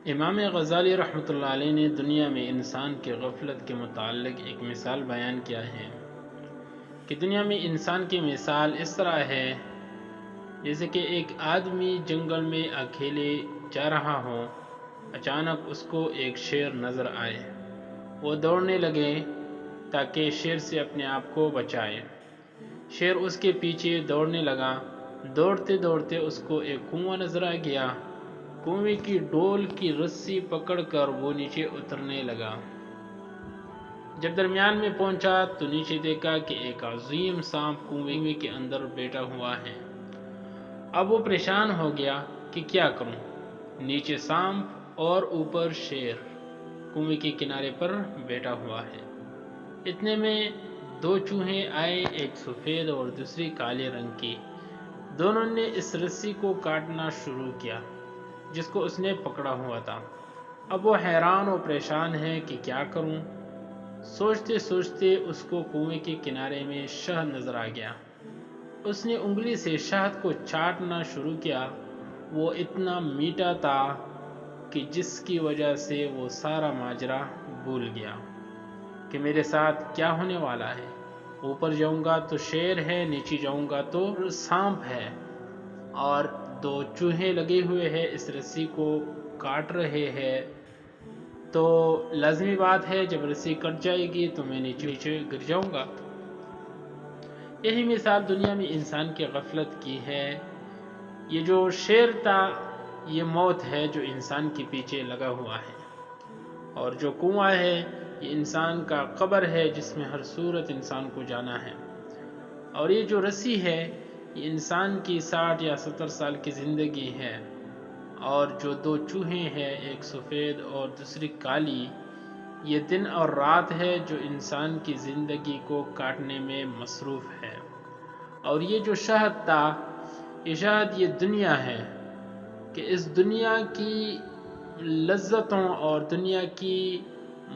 امام غزالی رحمۃ اللہ علیہ نے دنیا میں انسان کی غفلت کے متعلق ایک مثال بیان کیا ہے کہ دنیا میں انسان کی مثال اس طرح ہے جیسے کہ ایک آدمی جنگل میں اکیلے جا رہا ہو، اچانک اس کو ایک شیر نظر آئے۔ وہ دوڑنے لگے تاکہ شیر سے اپنے آپ کو بچائے۔ شیر اس کے پیچھے دوڑنے لگا۔ دوڑتے دوڑتے اس کو ایک کنواں نظر آ گیا۔ کنویں کی ڈول کی رسی پکڑ کر وہ نیچے اترنے لگا۔ جب درمیان میں پہنچا تو نیچے دیکھا کہ ایک عظیم سانپ کنویں کے اندر بیٹھا ہوا ہے۔ اب وہ پریشان ہو گیا کہ کیا کروں، نیچے سانپ اور اوپر شیر کنویں کے کنارے پر بیٹھا ہوا ہے۔ اتنے میں دو چوہے آئے، ایک سفید اور دوسری کالے رنگ کی۔ دونوں نے اس رسی کو کاٹنا شروع کیا جس کو اس نے پکڑا ہوا تھا۔ اب وہ حیران اور پریشان ہے کہ کیا کروں۔ سوچتے سوچتے اس کو کنویں کے کنارے میں شہد نظر آ گیا۔ اس نے انگلی سے شہد کو چاٹنا شروع کیا۔ وہ اتنا میٹھا تھا کہ جس کی وجہ سے وہ سارا ماجرا بھول گیا کہ میرے ساتھ کیا ہونے والا ہے۔ اوپر جاؤں گا تو شیر ہے، نیچے جاؤں گا تو سانپ ہے، اور دو چوہے لگے ہوئے ہیں اس رسی کو کاٹ رہے ہیں۔ تو لازمی بات ہے جب رسی کٹ جائے گی تو میں نیچے گر جاؤں گا۔ یہی مثال دنیا میں انسان کی غفلت کی ہے۔ یہ جو شیر تھا یہ موت ہے جو انسان کے پیچھے لگا ہوا ہے، اور جو کنواں ہے یہ انسان کا قبر ہے جس میں ہر صورت انسان کو جانا ہے، اور یہ جو رسی ہے یہ انسان کی 60 یا 70 سال کی زندگی ہے، اور جو دو چوہے ہیں ایک سفید اور دوسری کالی، یہ دن اور رات ہے جو انسان کی زندگی کو کاٹنے میں مصروف ہے۔ اور یہ جو شہد تھا یہ شہد یہ دنیا ہے کہ اس دنیا کی لذتوں اور دنیا کی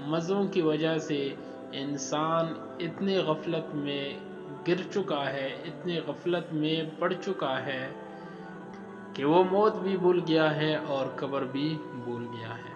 مزوں کی وجہ سے انسان اتنے غفلت میں گر چکا ہے، اتنے غفلت میں پڑ چکا ہے کہ وہ موت بھی بھول گیا ہے اور قبر بھی بھول گیا ہے۔